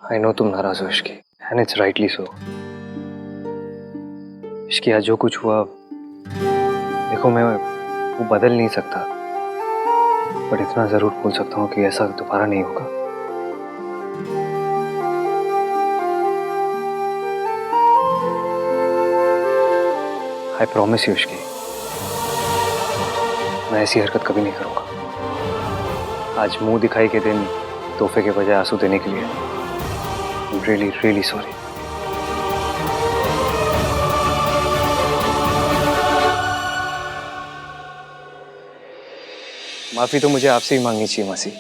I know तुम नाराज हो Ishki, and it's rightly so. Ishki आज जो कुछ हुआ, देखो मैं वो बदल नहीं सकता, पर इतना जरूर बोल सकता हूँ कि ऐसा दोबारा नहीं होगा। आई प्रॉमिस यू इश्की, मैं ऐसी हरकत कभी नहीं करूंगा। आज मुंह दिखाई के दिन तोहफे के बजाय आंसू देने के लिए I'm really, really sorry. माफी तो मुझे आपसे ही मांगनी चाहिए मासी।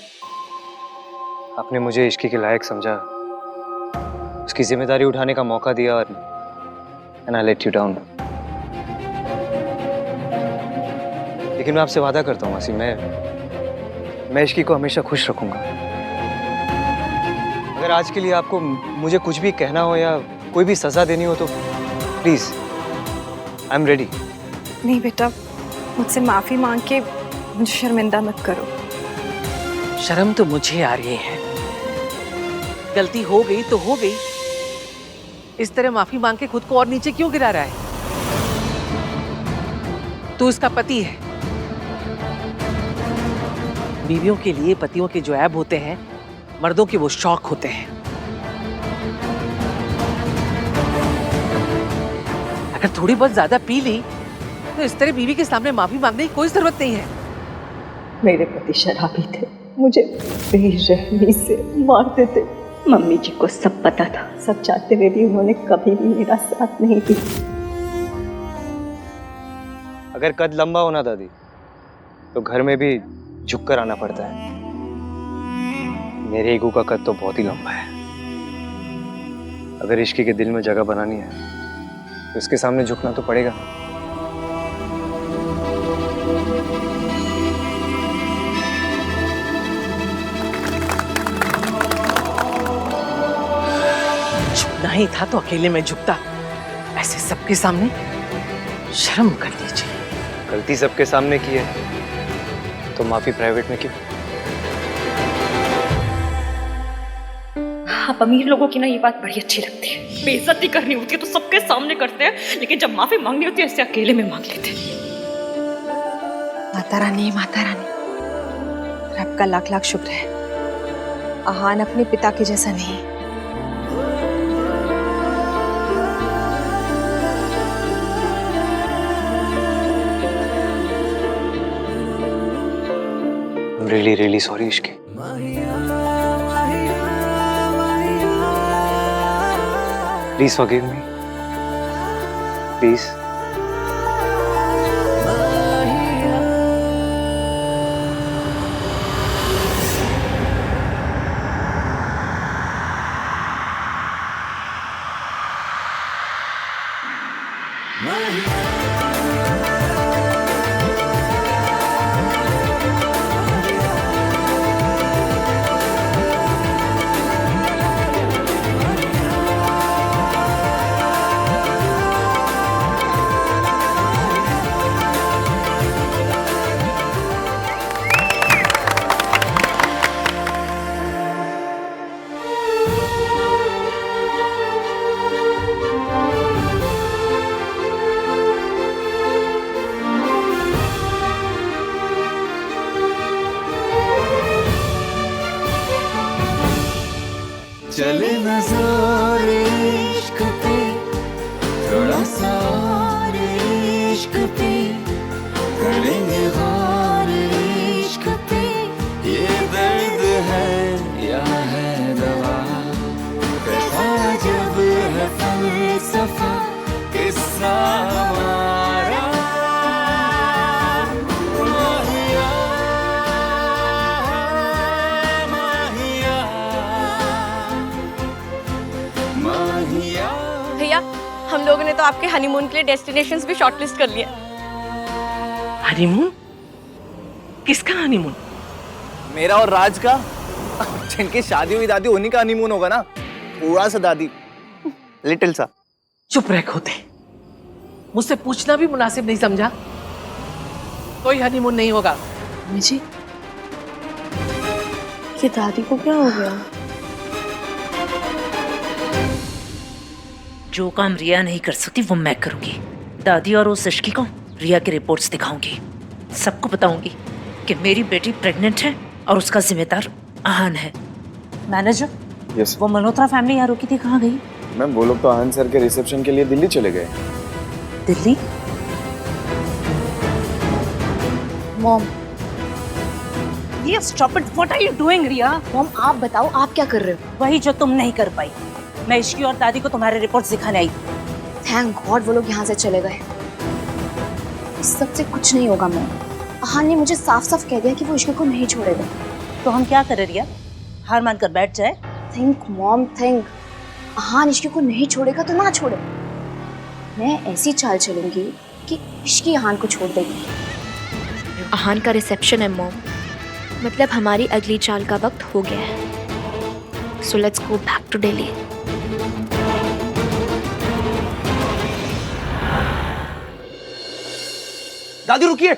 आपने मुझे इश्की के लायक समझा, उसकी जिम्मेदारी उठाने का मौका दिया और and I let you down. लेकिन मैं आपसे वादा करता हूँ मासी, मैं इश्की को हमेशा खुश रखूंगा। अगर आज के लिए आपको मुझे कुछ भी कहना हो या कोई भी सजा देनी हो तो प्लीज, आई एम रेडी। नहीं बेटा, मुझसे माफी मांग के मुझे शर्मिंदा मत करो। शर्म तो मुझे आ रही है। गलती हो गई तो हो गई, इस तरह माफी मांग के खुद को और नीचे क्यों गिरा रहा है? तू इसका पति है। बीवियों के लिए पतियों के जो ऐब होते हैं, मर्दों के वो शौक होते हैं। अगर थोड़ी बहुत ज्यादा पी ली तो इस तरह बीवी के सामने माफी मांगने की कोई जरूरत नहीं है। मेरे पति शराबी थे, मुझे बेरहमी से मारते थे। मम्मी जी को सब पता था, सब चाहते हुए भी उन्होंने कभी भी मेरा साथ नहीं दिया। अगर कद लंबा होना दादी तो घर में भी झुककर आना पड़ता है। मेरे ईगो का कद तो बहुत ही लंबा है। अगर इश्की के दिल में जगह बनानी है तो इसके सामने झुकना तो पड़ेगा। झुकना ही था तो अकेले में झुकता, ऐसे सबके सामने शर्म कर लीजिए। गलती सबके सामने की है तो माफी प्राइवेट में क्यों? आप अमीर लोगों की ना ये बात बड़ी अच्छी लगती है। बेइज्जती करनी होती है तो सबके सामने करते हैं, लेकिन जब माफी मांगनी होती है ऐसे अकेले में मांग लेते हैं। माता रानी, माता रानी, रब का लाख लाख शुक्र है, आहान अपने पिता के जैसा नहीं। I'm really, really sorry Ishki. Please forgive me. Please. चले नजर इश्क पे, थोड़ा सा और इश्क पे, करेंगे गौर इश्क पे। ये दर्द है या है दवा, कैसा जब है फलसफा, किस्सा हमारा। माहिया, माहिया, माहिया। भैया, हम लोगों ने तो आपके हनीमून के लिए डेस्टिनेशंस भी शॉर्टलिस्ट कर लिए। हनीमून? किसका हनीमून? मेरा और राज का। जिनकी शादी हुई दादी, उन्हीं का हनीमून होगा ना। थोड़ा सा दादी, लिटिल सा। चुप रह खोते, मुझसे पूछना भी मुनासिब नहीं समझा। कोई हनीमून नहीं होगा। जी, ये दादी को क्या हो गया? जो काम रिया नहीं कर सकती वो मैं करूंगी। दादी और उस इश्की को रिया की रिपोर्ट्स दिखाऊंगी। सबको बताऊंगी कि मेरी बेटी प्रेग्नेंट है और उसका जिम्मेदार आहान है। मैनेजर, यस वो मल्होत्रा फैमिली यहाँ रुकी थी, कहाँ गई? मैम, वो लोग तो आनंद सर के रिसेप्शन के लिए दिल्ली चले गए। दिल्ली? मॉम, ये stop it, what are you doing Riya? Mom आप बताओ, आप क्या कर रहे हो? वही जो तुम नहीं कर पाई। मैं इश्की और दादी को तुम्हारे रिपोर्ट्स दिखाने आई। थैंक गॉड वो लोग यहाँ से चले गए। इस सब से कुछ नहीं होगा मॉम। आहान ने मुझे साफ साफ कह दिया कि वो इश्क को नहीं छोड़ेगा। तो हम क्या करें रिया? हार मान कर बैठ जाए? Think mom think. आहान इश्क को नहीं छोड़ेगा तो ना छोड़े। मैं ऐसी चाल चलूंगी कि इश्की आहान को छोड़ देगी। आहान का रिसेप्शन है मॉम, मतलब हमारी अगली चाल का वक्त हो गया है। So let's go back to Delhi. दादी रुकिए।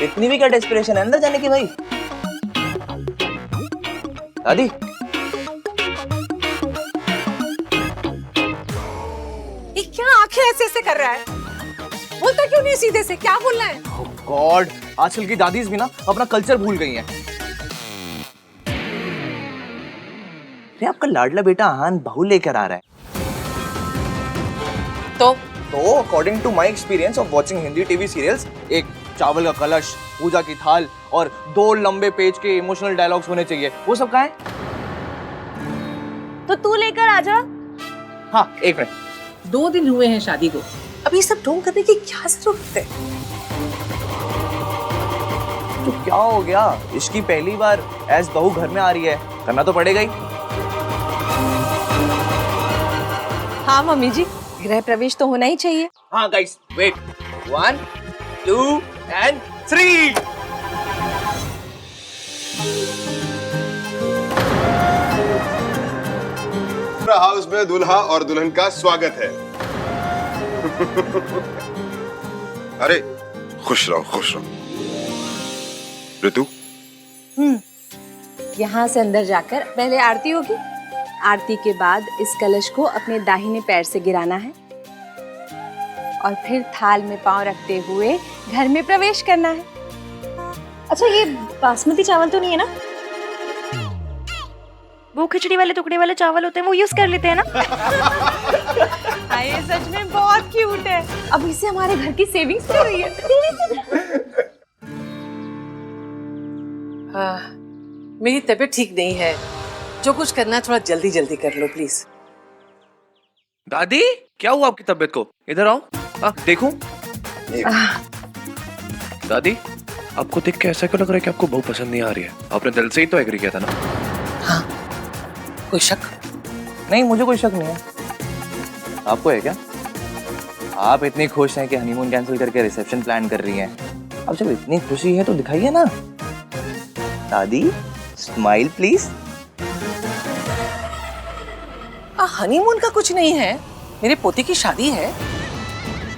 इतनी भी क्या डेस्परेशन है अंदर जाने की भाई? दादी, ये क्या आंखें ऐसे ऐसे कर रहा है? बोलता क्यों नहीं सीधे से? क्या बोलना है? गॉड, आजकल की दादीज भी ना अपना कल्चर भूल गई हैं। अरे आपका लाडला बेटा आहान बहू लेकर आ रहा है। तो according to my experience of watching Hindi TV serials, एक चावल का कलश, पूजा की थाल और 2 लंबे पेज के इमोशनल डायलॉग्स होने चाहिए। वो सब कहाँ है? तो तू लेकर आ जा। हाँ, एक मिनट। 2 दिन हुए हैं शादी को, अब ये सब ढोंग करने की क्या जरूरत है? तो क्या हो गया? इसकी पहली बार एज बहू घर में आ रही है, करना तो पड़ेगा ही। हाँ मम्मी जी, गृह प्रवेश तो होना ही चाहिए। हाँ गाइस, वेट, 1 2 and 3। हाउस में दूल्हा और दुल्हन का स्वागत है। अरे खुश रहो, खुश रहो। ऋतु, यहाँ से अंदर जाकर पहले आरती होगी। आरती के बाद इस कलश को अपने दाहिने पैर से गिराना है और फिर थाल में पांव रखते हुए घर में प्रवेश करना है। अच्छा, ये बासमती चावल तो नहीं है ना? वो खिचड़ी वाले टुकड़े वाले चावल होते हैं, वो यूज कर लेते हैं ना? ये सच में बहुत क्यूट है। अब इससे हमारे घर की सेविंग्स हो रही है। हाँ, मेरी तबीयत ठीक नहीं है। जो कुछ करना है थोड़ा जल्दी जल्दी कर लो प्लीज। दादी, क्या हुआ आपकी तबीयत को? इधर आओ। देखूं? दादी, आपको देख के ऐसा क्यों लग रहा है कि आपको बहू पसंद नहीं आ रही है? आपने दिल से ही तो एग्री किया था ना? हाँ, कोई शक? नहीं, मुझे कोई शक नहीं है। आपको है क्या? आप इतनी खुश हैं कि हनीमून कैंसिल करके रिसेप्शन प्लान कर रही हैं। अब जब इतनी खुशी है तो दिखाइए ना। दादी, स्माइल प्लीज। हनीमून का कुछ नहीं है, मेरे पोते की शादी है।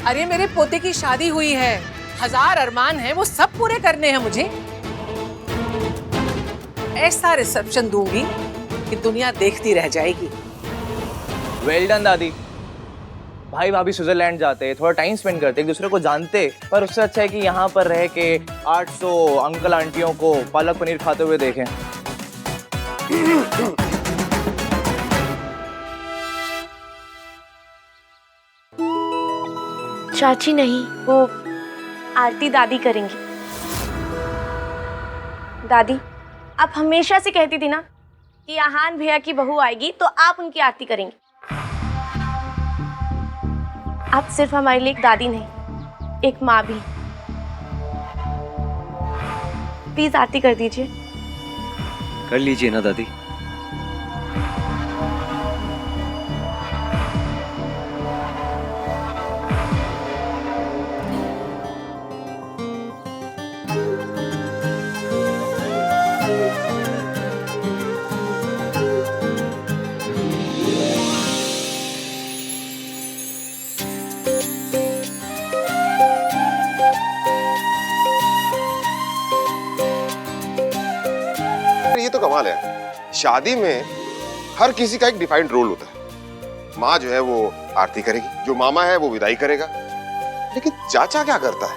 अरे मेरे पोते की शादी हुई है, 1000 अरमान है, वो सब पूरे करने हैं मुझे। ऐसा रिसेप्शन दूंगी कि दुनिया देखती रह जाएगी। वेल डन दादी। भाई भाभी स्विट्जरलैंड जाते, थोड़ा टाइम स्पेंड करते, एक दूसरे को जानते, पर उससे अच्छा है कि यहाँ पर रह के 800 अंकल आंटियों को पालक पनीर खाते हुए देखें। चाची नहीं, वो आरती दादी करेंगी। दादी, आप हमेशा से कहती थी ना कि आहान भैया की बहू आएगी तो आप उनकी आरती करेंगी। आप सिर्फ हमारे लिए एक दादी नहीं, एक माँ भी। प्लीज आरती कर दीजिए। कर लीजिए ना दादी। ये तो कमाल है। शादी में हर किसी का एक डिफाइंड रोल होता है। माँ जो है वो आरती करेगी, जो मामा है वो विदाई करेगा, लेकिन चाचा क्या करता है?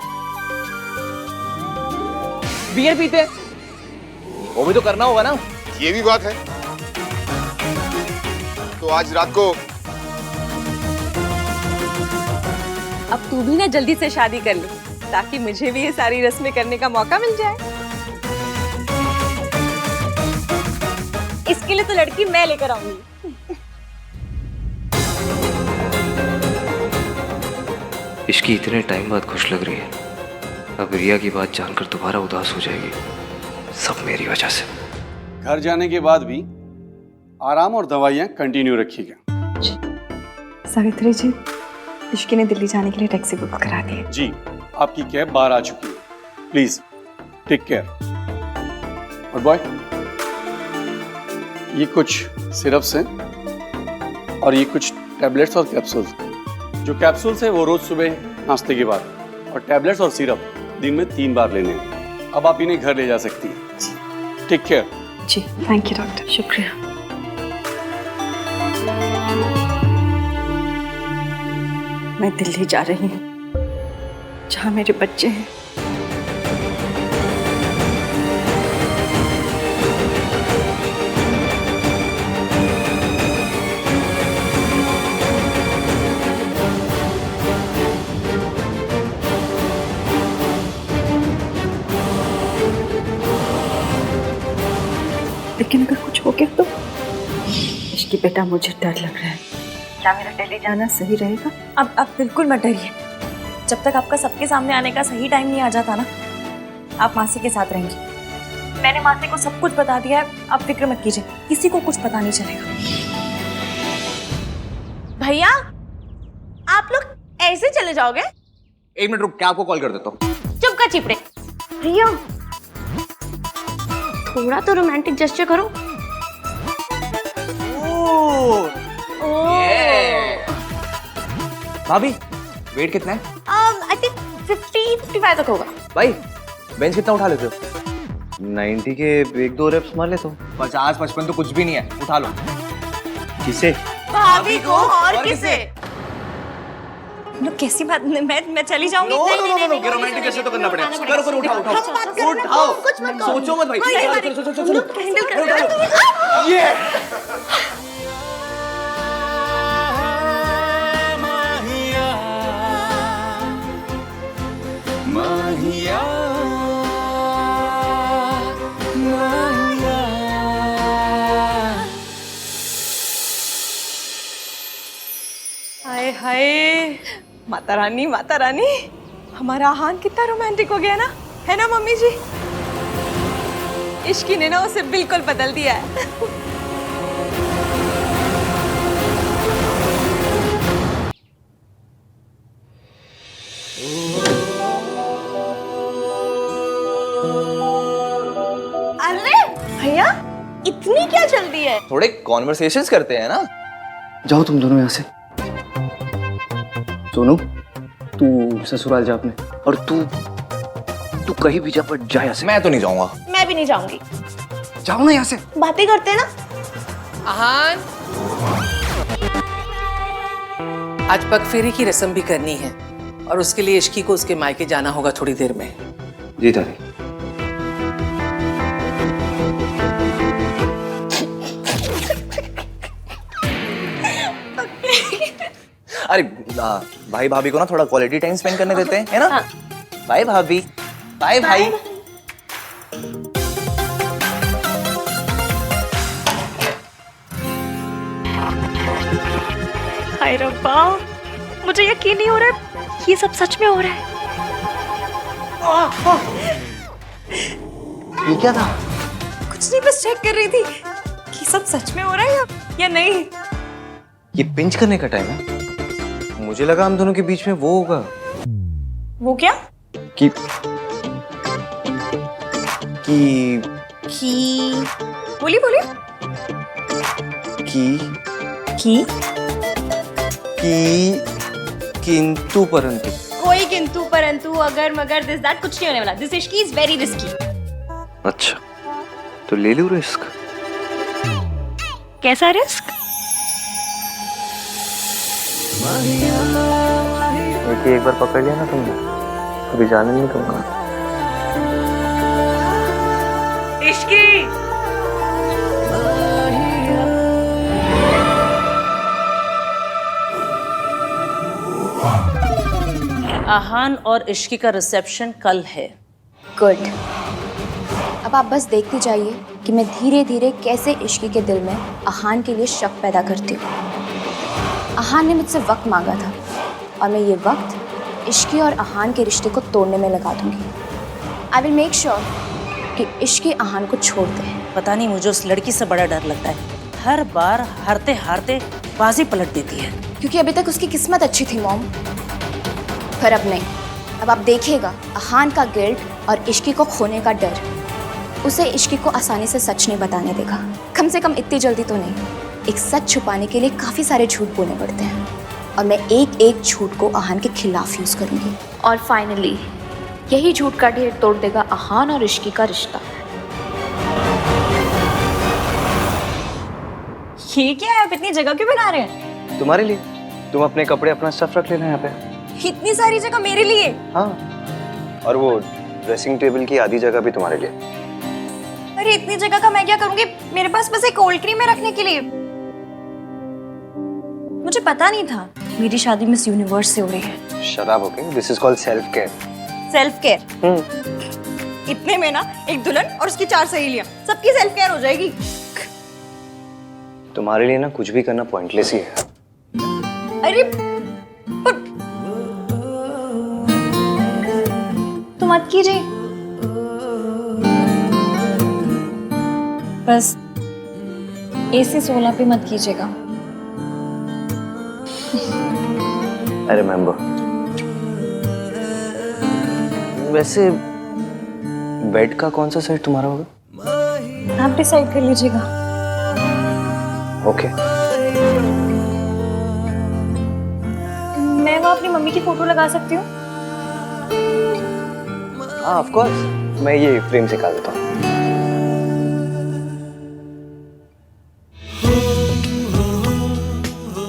बियर पीते, वो भी तो करना होगा ना। ये भी बात है। तो आज रात को अब तू भी ना जल्दी से शादी कर ले, ताकि मुझे भी ये सारी रस्में करने का मौका मिल जाए। इसके लिए तो लड़की मैं लेकर आऊंगी। इश्की इतने टाइम बाद खुश लग रही है, अब रिया की बात जानकर दोबारा उदास हो जाएगी। सब मेरी वजह से। घर जाने के बाद भी आराम और दवाइयाँ कंटिन्यू रखिएगा। सावित्री जी, इश्की ने दिल्ली जाने के लिए टैक्सी बुक करा दी है। जी, आपकी कैब बाहर आ चुकी है। Please take care. और बॉय, ये कुछ सिरप्स हैं और ये कुछ टैबलेट्स और कैप्सूल्स। जो कैप्सूल्स है वो रोज सुबह नाश्ते के बाद, और टैबलेट्स और सिरप दिन में 3 बार लेने हैं। अब आप इन्हें घर ले जा सकती हैं। Take care. जी, थैंक यू डॉक्टर। शुक्रिया। मैं दिल्ली जा रही हूँ, जहाँ मेरे बच्चे हैं। लेकिन अगर कुछ हो गया तो? इश्की बेटा, मुझे डर लग रहा है। क्या मेरा दिल्ली जाना सही रहेगा? अब बिल्कुल मत डरिए। जब तक आपका सबके सामने आने का सही टाइम नहीं आ जाता ना, आप मासी के साथ रहेंगी। मैंने मासी को सब कुछ बता दिया है, आप फिक्र मत कीजिए, किसी को कुछ पता नहीं चलेगा। भैया, आप लोग ऐसे चले जाओगे? 1 मिनट रुक, क्या आपको कॉल कर देता हूँ। चुप कर चिपड़े। रिया, थोड़ा तो रोमांटिक जेस्चर करो। भाभी, वेट कितना है? आई थिंक 50-55 तक होगा। भाई, बेंच कितना उठा लेते हो? 90 के 1-2 रेप्स मार लेता हूँ। 50-55 तो कुछ भी नहीं है, उठा लो। किसे? भाभी को और किसे? कैसी बात, मैं चली जाऊंगी। नो, रोमांटिक कैसे तो करना पड़ेगा। करो, उठाओ। कुछ मत सोचो मत भाई। चलो, ये माहिया, हाय हाय, माता रानी, माता रानी, हमारा आहान कितना रोमांटिक हो गया ना, है ना मम्मी जी? इश्की ने ना उसे बिल्कुल बदल दिया है। अरे भैया, इतनी क्या जल्दी है? थोड़े कॉन्वर्सेशंस करते हैं ना। जाओ तुम दोनों यहाँ से। सोनू, तू ससुराल जा अपने, और तू कहीं भी जा, पर जा यहाँ से। मैं तो नहीं जाऊंगा। मैं भी नहीं जाऊंगी। जाओ ना यहाँ से। बातें करते हैं ना। आहान, आज पगफेरे की रस्म भी करनी है, और उसके लिए इश्की को उसके मायके जाना होगा थोड़ी देर में। जी दादी। अरे भाई भाभी को ना थोड़ा क्वालिटी टाइम स्पेंड करने देते हैं, है ना? बाय भाभी, बाय भाई। हाय रब्बा, मुझे यकीन नहीं हो रहा है, ये सब सच में हो रहा है। ये क्या था? कुछ नहीं, बस चेक कर रही थी कि सब सच में हो रहा है या नहीं। ये पिंच करने का टाइम है। मुझे लगा हम दोनों के बीच में वो होगा। वो क्या? कि बोली कि किंतु परंतु। कोई किंतु परंतु अगर मगर दिस दैट कुछ नहीं होने वाला। This Ishki is very risky. अच्छा, तो ले लूं रिस्क। कैसा रिस्क? एक बार पकड़ लिया ना तुमने, कभी जाने नहीं दूंगा। इश्की आहान और इश्की का रिसेप्शन कल है। गुड। अब आप बस देखते जाइए कि मैं धीरे धीरे कैसे इश्की के दिल में आहान के लिए शक पैदा करती हूँ। आहान ने मुझसे वक्त मांगा था और मैं ये वक्त इश्की और आहान के रिश्ते को तोड़ने में लगा दूंगी। आई विल मेक श्योर कि इश्की आहान को छोड़ दे। पता नहीं मुझे उस लड़की से बड़ा डर लगता है, हर बार हारते हारते बाजी पलट देती है। क्योंकि अभी तक उसकी किस्मत अच्छी थी मॉम, पर अब नहीं। अब आप देखिएगा आहान का गिल्ट और इश्की को खोने का डर उसे इश्की को आसानी से सच नहीं बताने देगा। कम से कम इतनी जल्दी तो नहीं। एक सच छुपाने के लिए काफ़ी सारे झूठ बोलने पड़ते हैं और मैं एक एक झूठ को आहान के खिलाफ यूज़ करूँगी। और फाइनली यही झूठ का ढेर तोड़ देगा आहान और इश्की का रिश्ता। ये क्या है? आप इतनी जगह क्यों बना रहे हैं? तुम्हारे लिए। तुम अपने कपड़े अपना स्टफ रख लेना यहाँ पे। इतनी सारी जगह मेरे लिए? हाँ, और वो ड्रेसिंग टेबल की आधी जगह भी तुम्हारे लिए। अरे इतनी जगह का मैं क्या करूंगी? मेरे पास बस एक कोल्ड क्रीम है रखने के लिए। मुझे पता नहीं था मेरी शादी मिस यूनिवर्स से हो रही है। शराब okay, this is called self care. Self care? इतने में ना एक दुल्हन और उसकी 4 सहेलियां, सबकी सेल्फ केयर हो जाएगी। तुम्हारे लिए ना कुछ भी करना पॉइंटलेस ही है। अरे पर तो मत कीजिए, बस AC 16 पे मत कीजिएगा। I remember. वैसे बेड का कौन सा सेट तुम्हारा होगा? आप डिसाइड कर लीजिएगा। ओके। मैं वहाँ अपनी मम्मी की फोटो लगा सकती हूँ? हाँ ऑफ कोर्स, मैं ये फ्रेम से निकाल देता हूँ।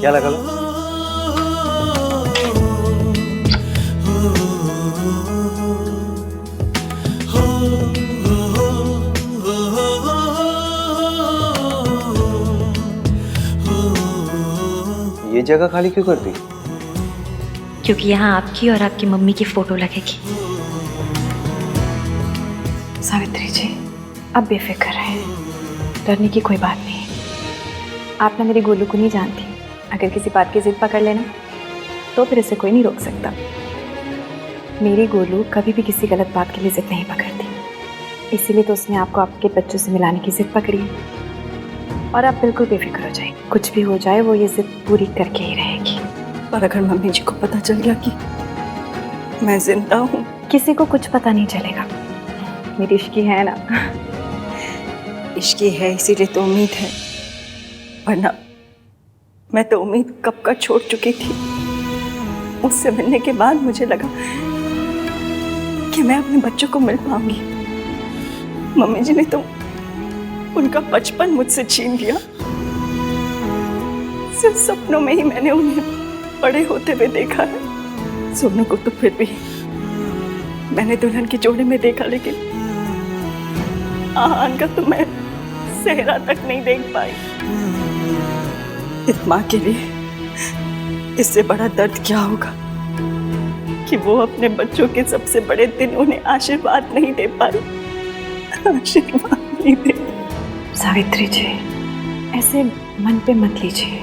क्या लगा लो? ये जगह खाली क्यों कर दी? क्योंकि यहाँ आपकी और आपकी मम्मी की फोटो लगेगी। सावित्री जी, अब बेफिक्र रहे, डरने की कोई बात नहीं। आप ना मेरे गोलू को नहीं जानती, अगर किसी बात की जिद पकड़ लेना तो फिर इसे कोई नहीं रोक सकता। मेरी गोलू कभी भी किसी गलत बात के लिए जिद नहीं पकड़ती, इसीलिए तो उसने आपको आपके बच्चों से मिलाने की जिद पकड़ी है। और आप बिल्कुल बेफिक्र हो जाए, कुछ भी हो जाए वो ये जिद पूरी करके ही रहेगी। पर अगर मम्मी जी को पता चल गया कि मैं जिंदा हूँ? किसी को कुछ पता नहीं चलेगा। मेरी इश्की है ना। इश्की है इसीलिए तो उम्मीद है, वरना मैं तो उम्मीद कब का छोड़ चुकी थी। उससे मिलने के बाद मुझे लगा कि मैं अपने बच्चों को मिल पाऊंगी। मम्मी जी ने तो उनका बचपन मुझसे छीन लिया। सिर्फ सपनों में ही मैंने उन्हें बड़े होते हुए देखा है। सोनू को तो फिर भी मैंने दुल्हन के जोड़े में देखा, लेकिन आहान का तो मैं सेहरा तक नहीं देख पाई। इस माँ के लिए इससे बड़ा दर्द क्या होगा कि वो अपने बच्चों के सबसे बड़े दिन उन्हें आशीर्वाद नहीं दे पाई। आशीर्वाद नहीं दे। सावित्री जी, ऐसे मन पे मत लीजिए।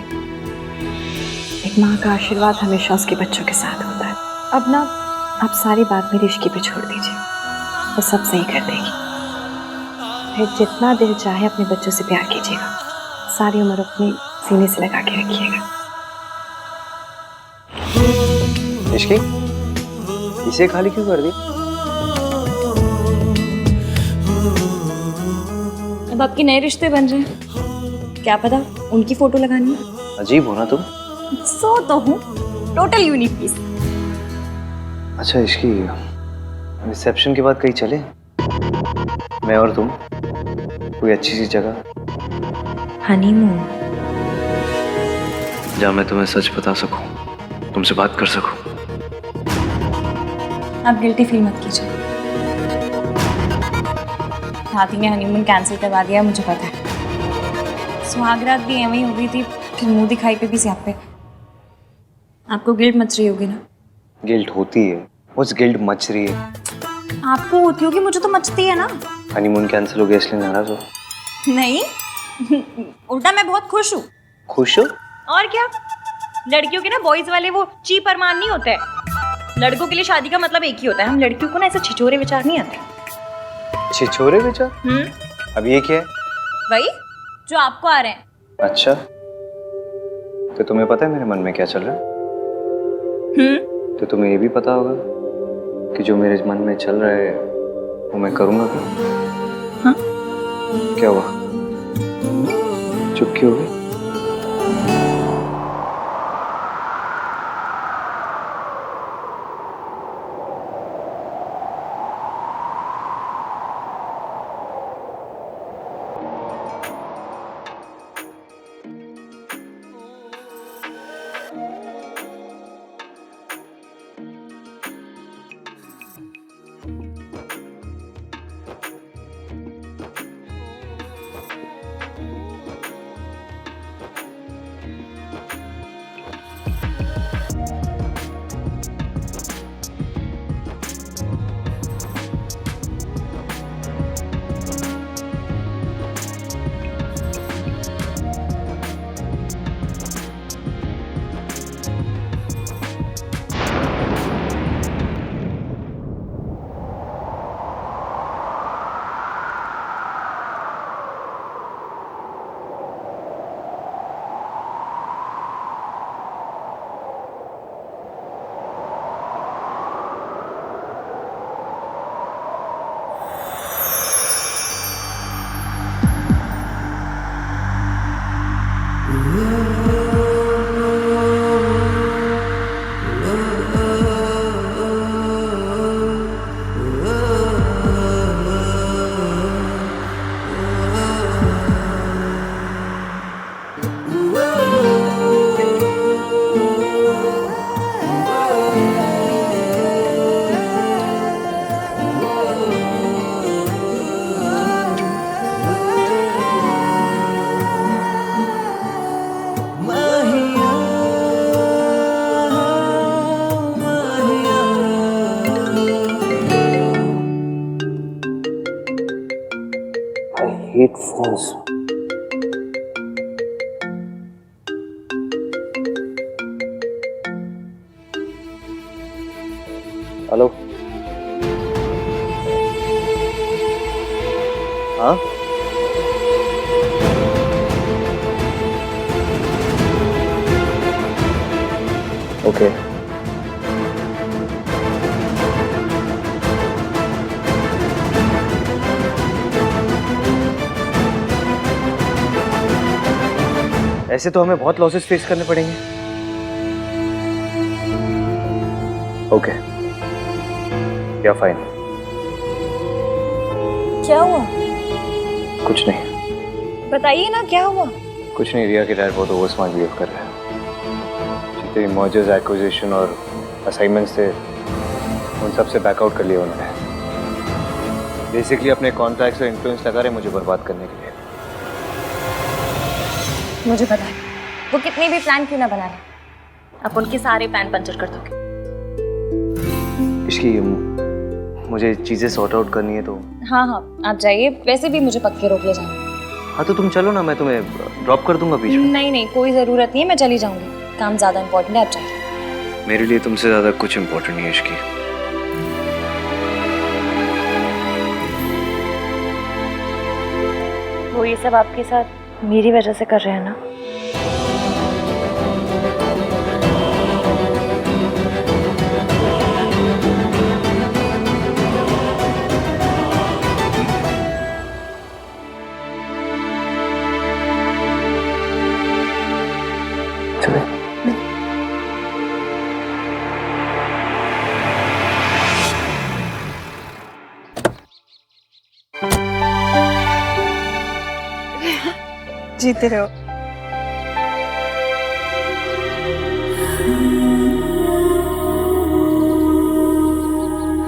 एक माँ का आशीर्वाद हमेशा उसके बच्चों के साथ होता है। अब ना आप सारी बात मेरी इश्की पे छोड़ दीजिए, वो सब सही कर देगी। फिर जितना दिल चाहे अपने बच्चों से प्यार कीजिएगा, सारी उम्र अपने सीने से लगा के रखिएगा। इश्की, इसे खाली क्यों कर दी? अब आपके नए रिश्ते बन रहे हैं, क्या पता उनकी फोटो लगानी है। अजीब हो ना तुम। सो तो हूँ, टोटल यूनिक पीस। अच्छा इश्की, रिसेप्शन के बाद कहीं चले, मैं और तुम, कोई अच्छी सी जगह हनीमून। जहाँ मैं तुम्हें सच बता सकूं। तुमसे बात कर सकूं। आप गिल्टी फील मत कीजिए। हाथी ने हनीमून कैंसिल करवा दिया, मुझे पता है। सुहागरात भी एवं ही हो गई थी, फिर मुंह दिखाई पे भी स्यापे। आपको गिल्ट मच रही होगी ना? गिल्ट होती है, उस गिल्ट मच रही है। आपको होती होगी, मुझे तो मचती है ना। हनीमून कैंसिल हो गया इसलिए नाराज हो? नहीं, उल्टा मैं बहुत खुश हूँ। खुश हो? और क्या, लड़कियों के ना बॉयज वाले वो ची परमान नहीं होते। लड़कों के लिए शादी का मतलब एक ही होता है। हम लड़कियों को ना ऐसे छिछोरे विचार नहीं आते। छिछोरे विचार? अब ये क्या है? वही जो आपको आ रहे हैं। अच्छा, तो तुम्हें पता है मेरे मन में क्या चल रहा है? तो तुम्हें ये भी पता होगा कि जो मेरे मन में चल रहा है वो मैं करूंगा क्या? हाँ? क्या हुआ, चुप क्यों हो गई? hate phones. हेलो, हाँ ओके ऐसे तो हमें बहुत लॉसेस फेस करने पड़ेंगे। ओके या फाइन। क्या हुआ? कुछ नहीं। बताइए ना क्या हुआ? कुछ नहीं, रिया के डैड बहुत ओवर स्मार्ट बिहेव कर रहे हैं। जितने मर्जर्स, एक्विजिशन और असाइनमेंट्स थे उन सब से बैकआउट कर लिया उन्होंने। बेसिकली अपने कॉन्ट्रैक्ट्स और इन्फ्लुएंस लगा रहे मुझे बर्बाद करने के लिए। मुझे पता है वो कितनी भी प्लान क्यों ना बना रहे, आप उनके सारे प्लान पंचर कर दोगे। इसकी मुझे चीजें सॉर्ट आउट करनी है तो। हाँ हाँ आप जाइए, वैसे भी मुझे पक्के रोक ले जाना। हाँ तो तुम चलो ना, मैं तुम्हें ड्रॉप कर दूंगा बीच में। नहीं नहीं कोई जरूरत नहीं है, मैं चली जाऊंगी, काम ज्यादा इम्पोर्टेंट है, आप जाइए। मेरे लिए तुमसे ज्यादा कुछ इम्पोर्टेंट नहीं है इसकी। वो ये सब आपके साथ मेरी वजह से कर रहे हैं ना? जीते रहो।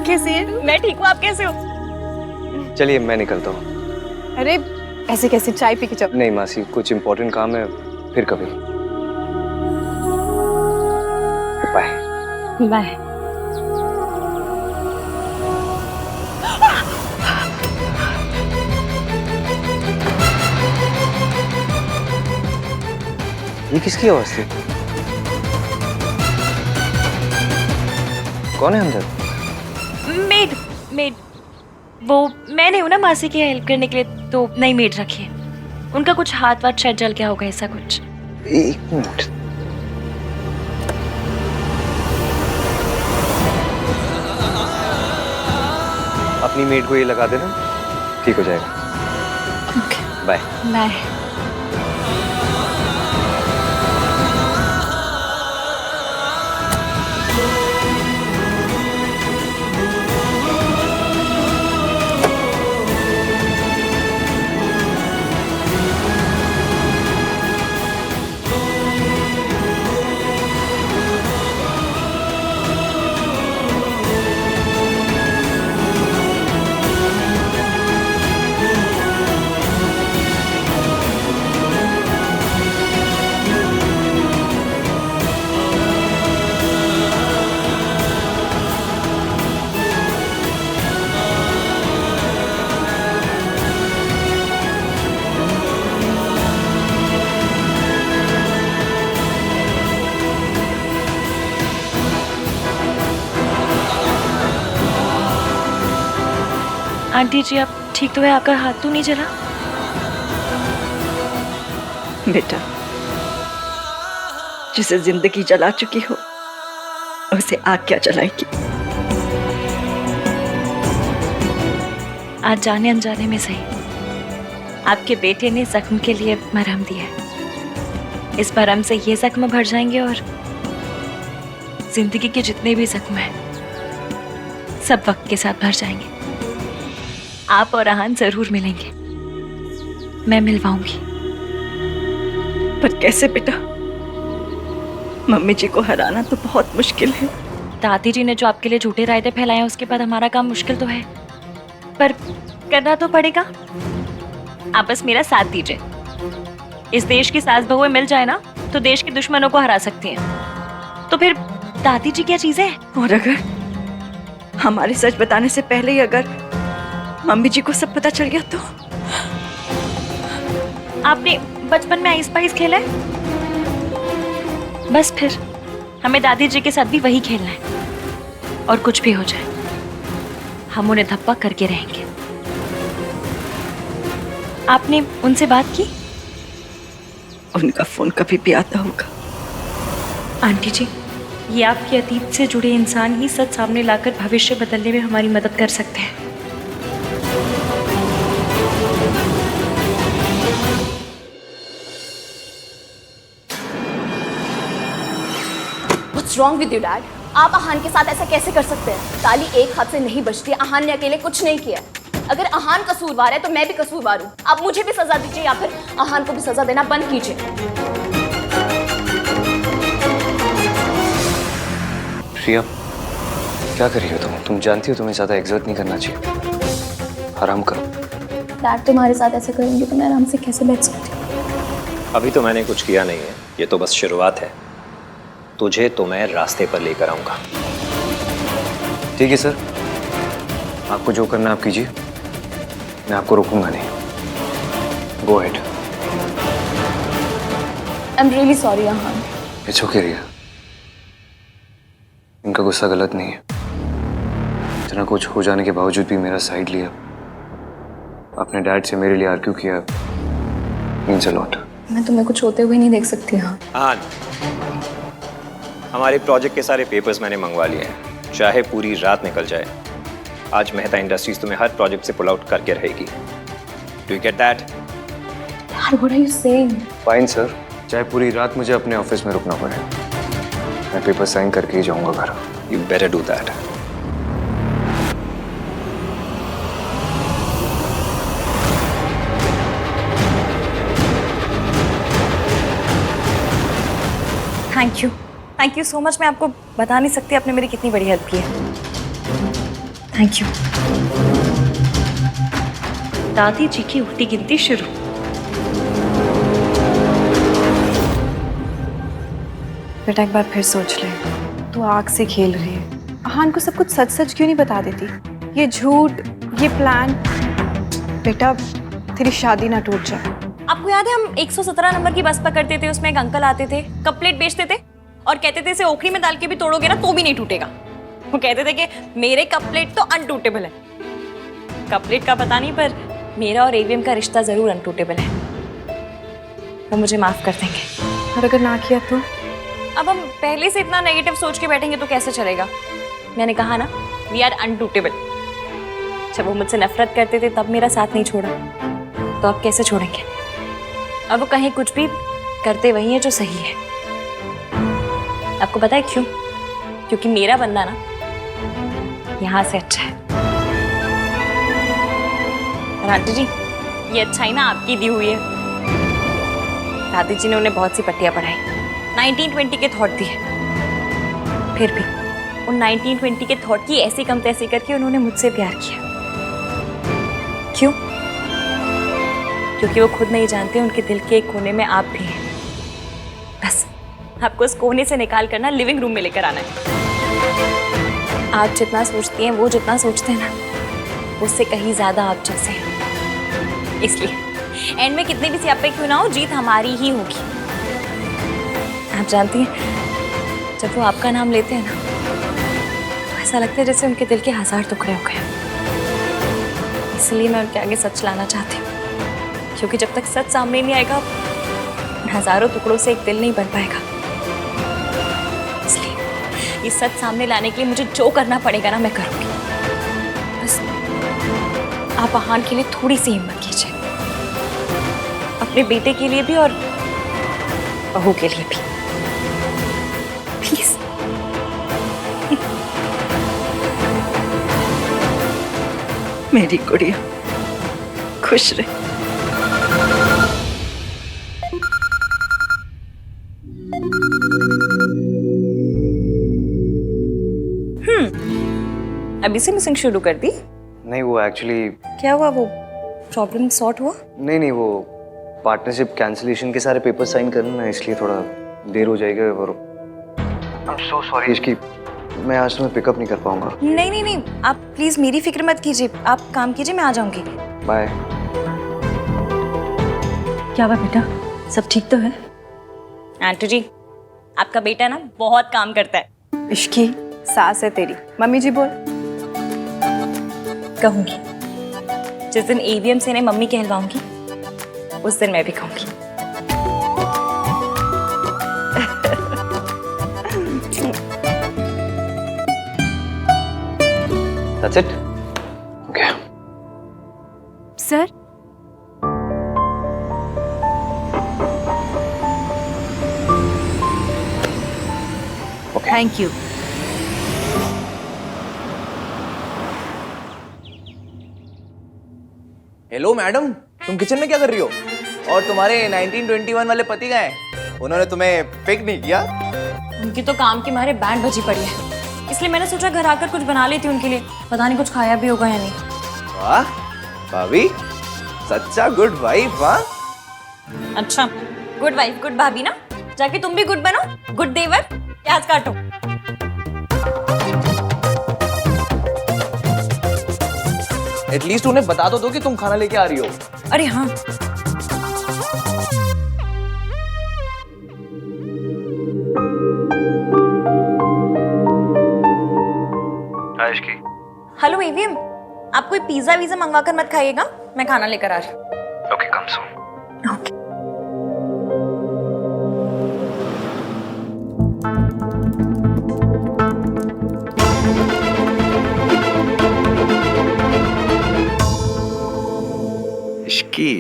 कैसी है? मैं ठीक हूँ, आप कैसे हो? चलिए मैं निकलता हूँ। अरे ऐसे कैसे, चाय पी के जाओ। नहीं मासी, कुछ इम्पोर्टेंट काम है, फिर कभी। बाय। बाय। ये किसकी आवाज थी? कौन है अंदर? मेड मेड वो मैं नहीं हूँ ना मासी की हेल्प करने के लिए, तो नई मेड रखी है। उनका कुछ हाथ वाथ शायद जल गया होगा, ऐसा कुछ। एक मिनट। अपनी मेड को ये लगा देना, ठीक हो जाएगा। बाय। बाय। आंटी जी आप ठीक तो है? आपका हाथ तो नहीं जला? बेटा, जिसे जिंदगी जला चुकी हो उसे आग क्या जलाएगी? आज जाने अनजाने में सही, आपके बेटे ने जख्म के लिए मरहम दिया है। इस मरहम से ये जख्म भर जाएंगे और जिंदगी के जितने भी जख्म हैं सब वक्त के साथ भर जाएंगे। आप और आहान जरूर मिलेंगे, मैं मिलवाऊंगी। पर कैसे बेटा? मम्मी जी को हराना तो बहुत मुश्किल है। दादी जी ने जो आपके लिए झूठे रायते फैलाए हैं, उसके बाद हमारा काम मुश्किल तो है, पर करना तो पड़ेगा। आप बस मेरा साथ दीजिए। इस देश की सास बहुएं मिल जाए ना तो देश के दुश्मनों को हरा सकती हैं। तो फिर दादी जी क्या चीजें हैं? और अगर हमारे सच बताने से पहले ही अगर मम्मी जी को सब पता चल गया तो? आपने बचपन में आइस पाइस खेला है? बस फिर हमें दादी जी के साथ भी वही खेलना है। और कुछ भी हो जाए हम उन्हें धप्पा करके रहेंगे। आपने उनसे बात की? उनका फोन कभी भी आता होगा। आंटी जी, ये आपके अतीत से जुड़े इंसान ही सच सामने लाकर भविष्य बदलने में हमारी मदद कर सकते हैं। What's wrong with you, Dad? आप आहान के साथ ऐसा कैसे कर सकते हैं? ताली एक हाथ से नहीं बजती। आहान ने अकेले कुछ नहीं किया। अगर आहान कसूरवार है तो मैं भी कसूरवार हूँ। आप मुझे भी सजा दीजिए या फिर आहान को भी सजा देना बंद कीजिए। प्रिया, क्या कर रही हो तुम? तुम जानती हो तुम्हें ज्यादा एग्जर्ट नहीं करना चाहिए। आराम करो। डैड तुम्हारे साथ ऐसे करेंगे तो मैं आराम से कैसे बैठ सकती हूँ? अभी तो मैंने कुछ किया नहीं है, ये तो बस शुरुआत है। तुझे तो मैं रास्ते पर लेकर आऊंगा। ठीक है सर, आपको जो करना आप कीजिए, मैं आपको रोकूंगा नहीं। Go ahead. I am really sorry Aahan. It's okay Riya, इनका गुस्सा गलत नहीं है। इतना कुछ हो जाने के बावजूद भी मेरा साइड लिया, अपने डैड से मेरे लिए आर्ग्यू किया, मीन्स अ लॉट। मैं तुम्हें कुछ होते हुए नहीं देख सकती। हाँ, हमारे प्रोजेक्ट के सारे पेपर्स मैंने मंगवा लिए हैं, चाहे पूरी रात निकल जाए। आज मेहता इंडस्ट्रीज तुम्हें हर प्रोजेक्ट से पुल आउट करके रहेगी। Do you get that? Dad, what are you saying? Fine sir, चाहे पूरी रात मुझे अपने ऑफिस में रुकना पड़े, मैं पेपर साइन करके ही जाऊंगा घर। You better do that. Thank you so much. मैं आपको बता नहीं सकती आपने मेरी कितनी बड़ी हेल्प की है। Thank you. दादी जी की उल्टी गिनती शुरू। बेटा एक बार फिर सोच ले, तू आग से खेल रही है। अहान को सब कुछ सच सच क्यों नहीं बता देती? ये झूठ, ये प्लान, बेटा तेरी शादी ना टूट जाए। आपको याद है हम 117 नंबर की बस पकड़ते थे, उसमें एक अंकल आते थे, कप प्लेट बेचते थे और कहते थे इसे ओखरी में डाल के भी तोड़ोगे ना तो भी नहीं टूटेगा। वो कहते थे कि मेरे कप प्लेट तो अनटूटेबल है। कप प्लेट का पता नहीं, पर मेरा और एवीएम का रिश्ता जरूर अनटूटेबल है। वो मुझे माफ कर देंगे। और अगर ना किया तो? अब हम पहले से इतना नेगेटिव सोच के बैठेंगे तो कैसे चलेगा? मैंने कहा ना, वी आर अनटूटेबल। जब वो मुझसे नफरत करते थे तब मेरा साथ नहीं छोड़ा, तो अब कैसे छोड़ेंगे? अब वो कहीं कुछ भी करते वही है जो सही है। आपको पता है क्यों? क्योंकि मेरा बंदा ना यहाँ से अच्छा है। और आंटी जी, ये अच्छाई ना आपकी दी हुई है। दादी जी ने उन्हें बहुत सी पट्टियां पढ़ाई, 1920 के थॉट दिए, फिर भी उन 1920 के थॉट की ऐसी कम तैसी करके उन्होंने मुझसे प्यार किया। क्यों? क्योंकि वो खुद नहीं जानते उनके दिल के एक कोने में आप भी हैं। बस आपको उस कोने से निकाल कर ना लिविंग रूम में लेकर आना है। आप जितना सोचती हैं, वो जितना सोचते हैं ना, उससे कहीं ज्यादा आप जैसे हैं। इसलिए एंड में कितने भी सियापे क्यों ना हो, जीत हमारी ही होगी। आप जानती हैं, जब वो आपका नाम लेते हैं ना, तो ऐसा लगता है जैसे उनके दिल के 1000 टुकड़े हो गए। इसलिए मैं उनके आगे सच लाना चाहती हूँ, क्योंकि जब तक सच सामने नहीं आएगा, हजारों टुकड़ों से एक दिल नहीं बन पाएगा। इसलिए ये सच सामने लाने के लिए मुझे जो करना पड़ेगा ना, मैं करूँगी। बस आप अहान के लिए थोड़ी सी हिम्मत कीजिए, अपने बेटे के लिए भी और बहू के लिए भी, प्लीज। मेरी गुड़िया खुश रहे। अभी से मिसिंग शुरू कर दी? नहीं, वो एक्चुअली क्या हुआ? वो प्रॉब्लम सॉर्ट हुआ? नहीं, वो पार्टनरशिप कैंसिलेशन के सारे पेपर साइन करना ना, इसलिए थोड़ा देर हो जाएगा। और आई एम सो सॉरी इसकी, मैं आज तुम्हें पिकअप नहीं कर पाऊंगा। नहीं, आप प्लीज मेरी फिक्र मत कीजिए, आप काम कीजिए, मैं आ जाऊंगी। बाय। क्या हुआ बेटा, सब ठीक तो है? आंटी जी, आपका बेटा ना बहुत काम करता है। इश्की सास है तेरी। मम्मी जी बोल। कहूंगी, जिस दिन एवीएम से इन्हें मम्मी कहलवाऊंगी, उस दिन मैं भी कहूंगी। That's it? Okay. Sir, thank you. Hello madam, तुम किचन में क्या कर रही हो? और तुम्हारे 1921 वाले पति गए हैं? उन्होंने तुम्हें पिक नहीं किया? उनकी तो काम के मारे बैंड बजी पड़ी है, इसलिए मैंने सोचा घर आकर कुछ बना लेती उनके लिए। पता नहीं कुछ खाया भी होगा या नहीं। वाह भाभी, सच्चा गुड वाइफ। वाह, अच्छा, गुड वाइफ गुड भाभी ना, जाके तुम भी गुड बनो। गुड देवर, प्याज काटो। एटलीस्ट उन्हें बता तो दो कि तुम खाना लेके आ रही हो। अरे हाँ, हेलो एवीएम, आप कोई पिज्जा वीजा मंगवा कर मत खाइएगा, मैं खाना लेकर आ रही हूँ। Okay, come soon. Okay. Ishki.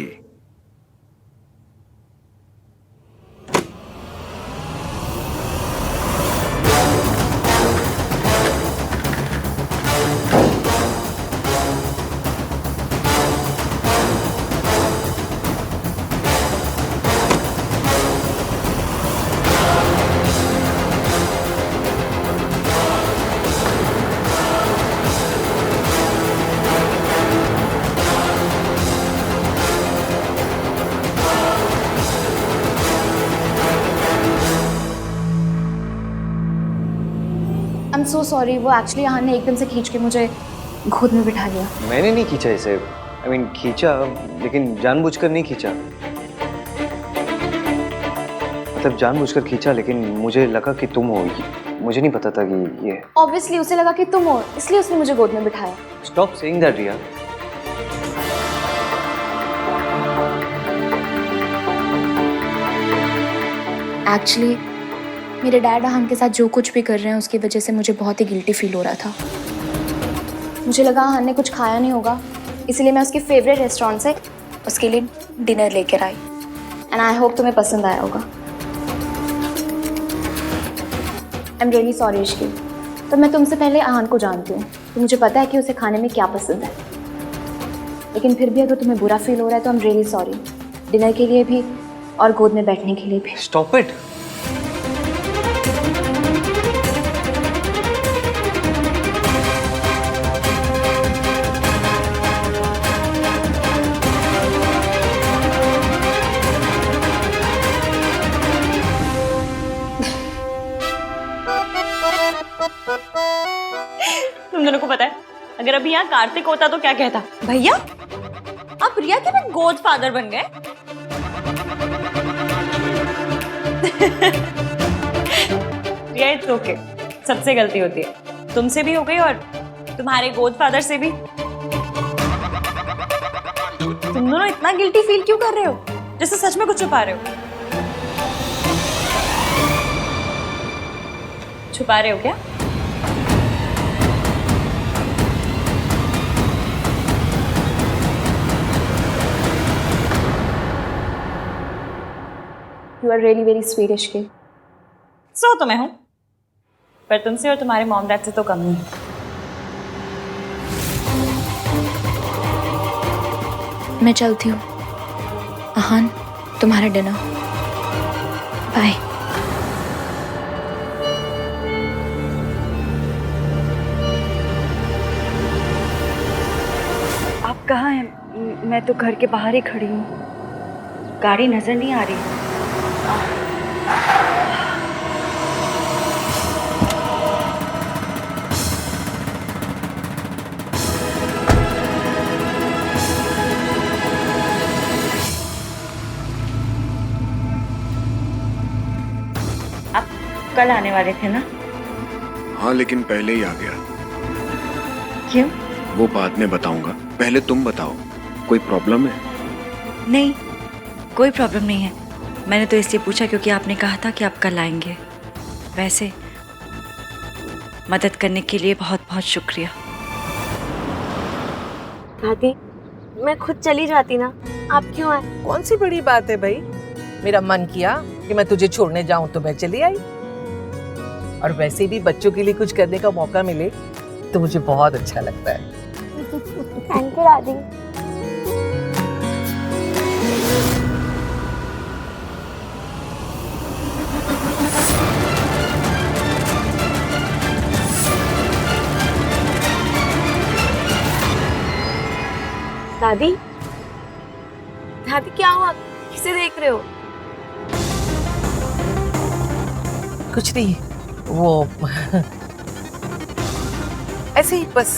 I'm so sorry, वो एक्चुअली अहान ने एकदम से खींच के मुझे गोद में बिठा लिया। मैंने नहीं खींचा इसे, I mean, खींचा लेकिन जानबूझकर नहीं खींचा। मतलब जानबूझकर खींचा लेकिन मुझे लगा कि तुम हो, मुझे नहीं पता था कि ये। ऑब्वियसली उसे लगा कि तुम हो, इसलिए उसने मुझे गोद में बिठाया। Stop saying that Riya. Actually मेरे डैड अहान के साथ जो कुछ भी कर रहे हैं उसकी वजह से मुझे बहुत ही गिल्टी फील हो रहा था। मुझे लगा अहान ने कुछ खाया नहीं होगा, इसलिए मैं उसके फेवरेट रेस्टोरेंट से उसके लिए डिनर लेकर आई। एंड आई होप तुम्हें पसंद आया होगा। आई एम रियली सॉरी इश्की, तो मैं तुमसे पहले अहान को जानती हूँ, तो मुझे पता है कि उसे खाने में क्या पसंद है। लेकिन फिर भी अगर तुम्हें बुरा फील हो रहा है तो आई एम रियली सॉरी, डिनर के लिए भी और गोद में बैठने के लिए भी। Stop it. तुम दोनों को पता है, अगर अभी यहाँ कार्तिक होता तो क्या कहता? भैया आप रिया के भी गोद फादर बन गए। रिया इट्स ओके, सबसे गलती होती है, तुमसे भी हो गई और तुम्हारे गोद फादर से भी। तुम दोनों इतना गिल्टी फील क्यों कर रहे हो, जैसे सच में कुछ छुपा रहे हो? छुपा रहे हो क्या? You are really very sweet Ishki. सो तो मैं हूं, पर तुमसे और तुम्हारे मॉम डैड से तो कम नहीं। मैं चलती हूँ। अहान, तुम्हारा डिनर। बाय। आप कहाँ हैं? मैं तो घर के बाहर ही खड़ी हूँ, गाड़ी नजर नहीं आ रही। आप कल आने वाले थे ना? हाँ, लेकिन पहले ही आ गया। क्यों? वो बाद में बताऊंगा, पहले तुम बताओ, कोई प्रॉब्लम है? नहीं, कोई प्रॉब्लम नहीं है। मैंने तो इसलिए पूछा क्योंकि आपने कहा था कि आप कल आएंगे। वैसे मदद करने के लिए बहुत बहुत शुक्रिया। दादी, मैं खुद चली जाती ना, आप क्यों आए? कौन सी बड़ी बात है भाई, मेरा मन किया कि मैं तुझे छोड़ने जाऊं तो मैं चली आई। और वैसे भी बच्चों के लिए कुछ करने का मौका मिले तो मुझे बहुत अच्छा लगता है। थैंक यू दादी। दादी, दादी क्या हुआ? किसे देख रहे हो? कुछ नहीं, वो ऐसे ही बस।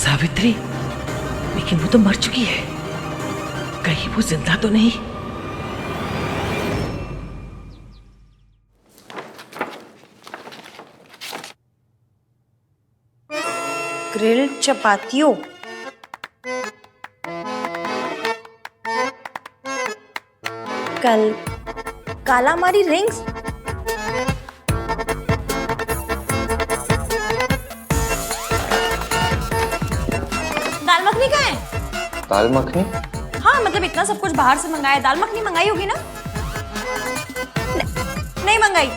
सावित्री, लेकिन वो तो मर चुकी है, कहीं वो जिंदा तो नहीं? ग्रिल्ड चपातियों, कालामारी रिंग्स, दाल मखनी कहाँ है? दाल मखनी? हाँ मतलब इतना सब कुछ बाहर से मंगाया, दाल मखनी मंगाई होगी ना? नहीं मंगाई।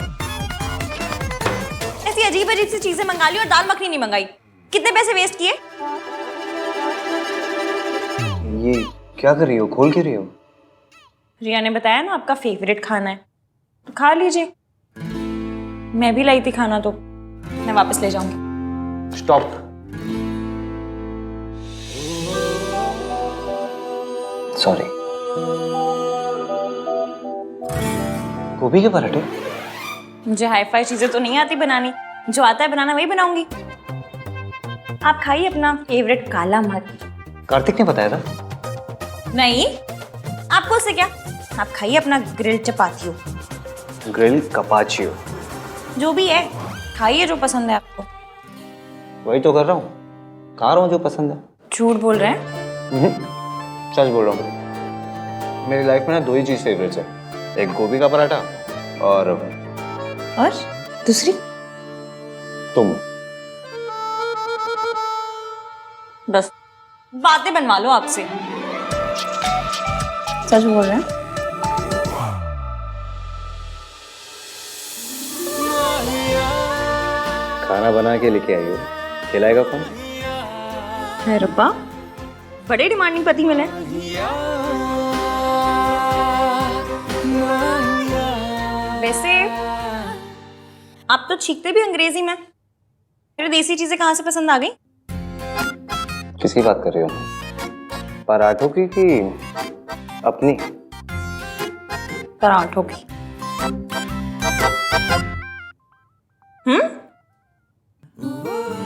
ऐसी अजीब अजीब सी चीजें मंगा ली और दाल मखनी नहीं मंगाई। कितने पैसे वेस्ट किए? ये क्या कर रही हो, खोल के रही हो? रिया ने बताया ना आपका फेवरेट खाना है, तो खा लीजिए। मैं भी लाई थी खाना, तो मैं वापस ले जाऊंगी। स्टॉप। सॉरी। गोभी के पराठे? मुझे हाई फाई चीजें तो नहीं आती बनानी, जो आता है बनाना वही बनाऊंगी। आप खाइए अपना फेवरेट काला मर्च। कार्तिक ने बताया था। नहीं, आपको उससे क्या, आप खाइए अपना ग्रिल चपातियों। ग्रिल कपाचियो? जो भी है खाइए, जो पसंद है आपको। वही तो कर रहा हूँ, खा रहा हूँ जो पसंद है। झूठ बोल रहे हैं? सच बोल रहा हूँ। मेरी लाइफ में ना 2 ही चीज फेवरेट्स है, एक गोभी का पराठा और दूसरी? तुम। बस बातें बनवा लो आपसे। सच बोल रहे हैं? खाना बना के लेके आई हो, खिलाएगा कौन? है रब्बा, बड़े डिमांडिंग पति मिले। वैसे आप तो छींकते भी अंग्रेजी में, फिर देसी चीजें कहाँ से पसंद आ गई? किसकी बात कर रही हो? पराठों की कि अपनी? पराठों की।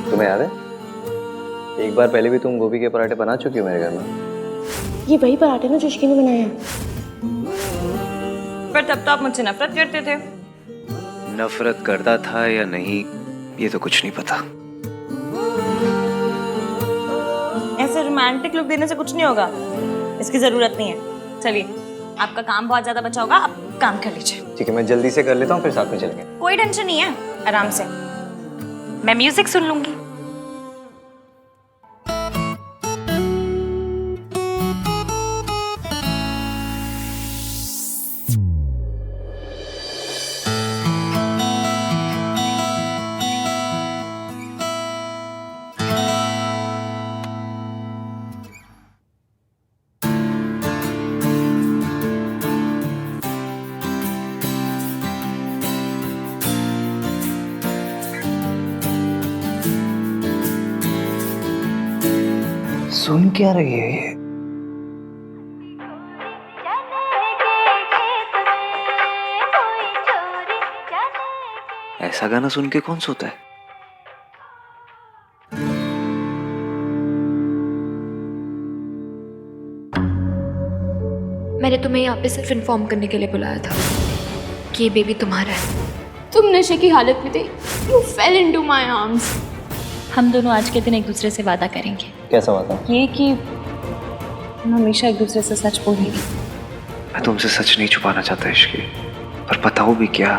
तुम्हें याद है एक बार पहले भी तुम गोभी के पराठे बना चुकी हो मेरे घर में? ये वही पराठे ना जो इश्की ने बनाए हैं। पर तब तो आप मुझसे नफरत करते थे। नफरत करता था या नहीं ये तो कुछ नहीं पता। ऐसे रोमांटिक लुक देने से कुछ नहीं होगा, इसकी जरूरत नहीं है। चलिए, आपका काम बहुत ज्यादा बचा होगा, आप काम कर लीजिए। ठीक है, मैं जल्दी से कर लेता हूँ, फिर साथ में चलेंगे। कोई टेंशन नहीं है, आराम से। मैं म्यूजिक सुन लूंगी। सुन क्या रही है ये? ऐसा गाना सुन के कौन सोता है? मैंने तुम्हें यहाँ पे सिर्फ इन्फॉर्म करने के लिए बुलाया था कि ये बेबी तुम्हारा है। तुम नशे की हालत में थे, you fail into my arms. हम दोनों आज के दिन एक दूसरे से वादा करेंगे। कैसा वादा? ये कि हम हमेशा एक दूसरे से सच बोलेंगे। मैं तुमसे सच नहीं छुपाना चाहता इश्की, पर बताओ भी क्या,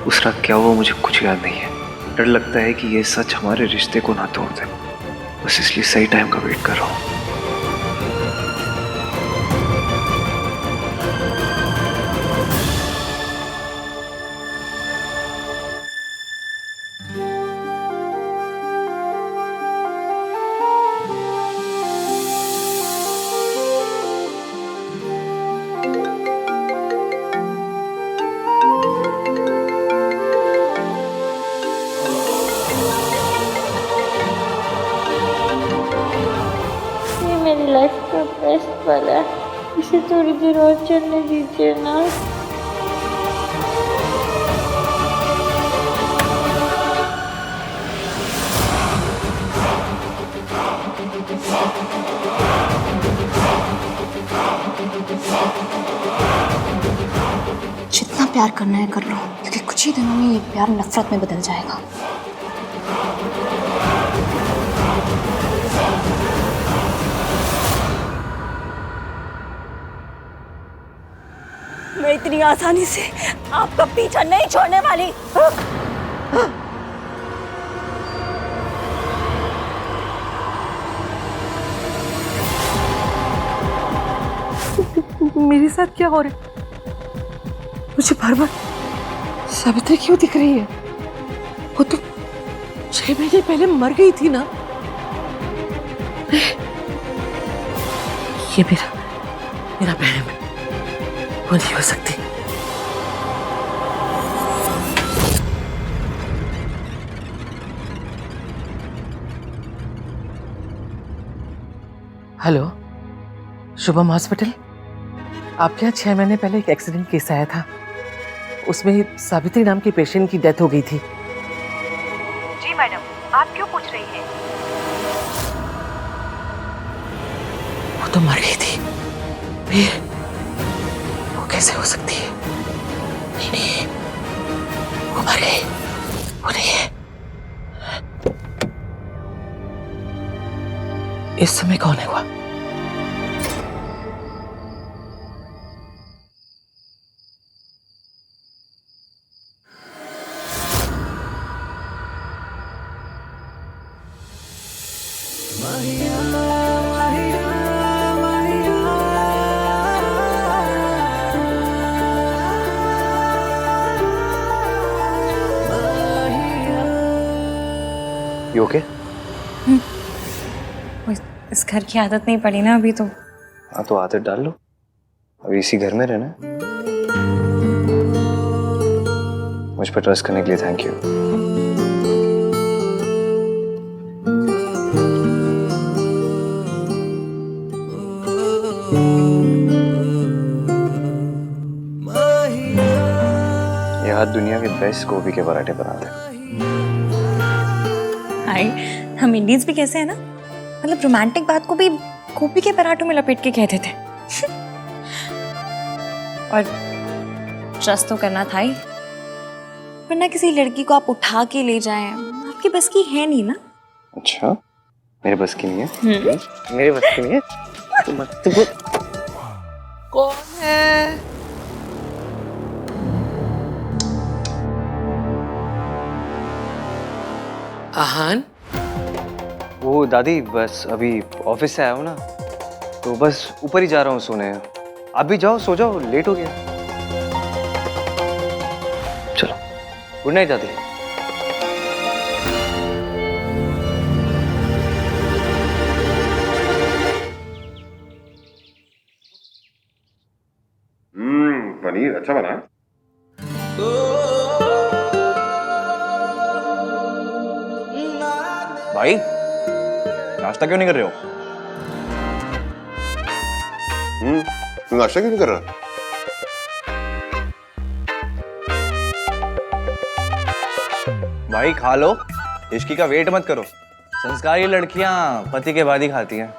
उस रात क्या हुआ मुझे कुछ याद नहीं है। डर लगता है कि ये सच हमारे रिश्ते को ना तोड़ दे, बस इसलिए सही टाइम का वेट कर रहा हूँ। मेरी लाइफ का बेस्ट पल है, इसे थोड़ी देर और चलने दीजिए ना। जितना प्यार करना है कर लो, क्योंकि कुछ ही दिनों में ये प्यार नफरत में बदल जाएगा। मैं इतनी आसानी से आपका पीछा नहीं छोड़ने वाली। मेरे साथ क्या हो रहा है? मुझे बार बार सावित्री क्यों दिख रही है? वो तो 6 महीने पहले मर गई थी ना। ये मेरा बहन है, वो नहीं हो सकती। Hello, Shubham hospital. आपके यहाँ 6 महीने पहले एक एक्सीडेंट केस आया था। उसमें सावित्री नाम के पेशेंट की डेथ हो गई थी। जी मैडम, आप क्यों पूछ रही हैं? वो तो मर गई थी। फिर वो कैसे हो सकती है? नहीं नहीं, वो मर गई, वो नहीं है। इस समय कौन है वो? You okay? इस घर की आदत नहीं पड़ी ना अभी तो। हाँ तो आदत डाल लो, अभी इसी घर में रहना है। मुझ पर ट्रस्ट करने के लिए थैंक यू। ये हाथ दुनिया के बेस्ट गोभी के पराठे बनाते हैं। हाय, हम इंडियंस भी कैसे हैं ना, मतलब रोमांटिक बात को भी गोभी के पराठों में लपेट के कहते थे। और ट्रस्ट तो करना था ही, वरना किसी लड़की को आप उठा के ले जाएं, आपकी बस की है नहीं ना। अच्छा, मेरे बस की नहीं है? मेरे बस की नहीं है? तो कौन है? आहान? वो दादी, बस अभी ऑफिस से आया हूँ ना, तो बस ऊपर ही जा रहा हूँ सोने। आप भी जाओ, सो जाओ, लेट हो गया। चलो, गुड नाइट दादी। पनीर अच्छा बना है। भाई, नाश्ता क्यों नहीं कर रहे हो? तू नाश्ता क्यों नहीं कर रहा? भाई खा लो, इश्की का वेट मत करो। संस्कारी लड़कियां पति के बाद ही खाती हैं।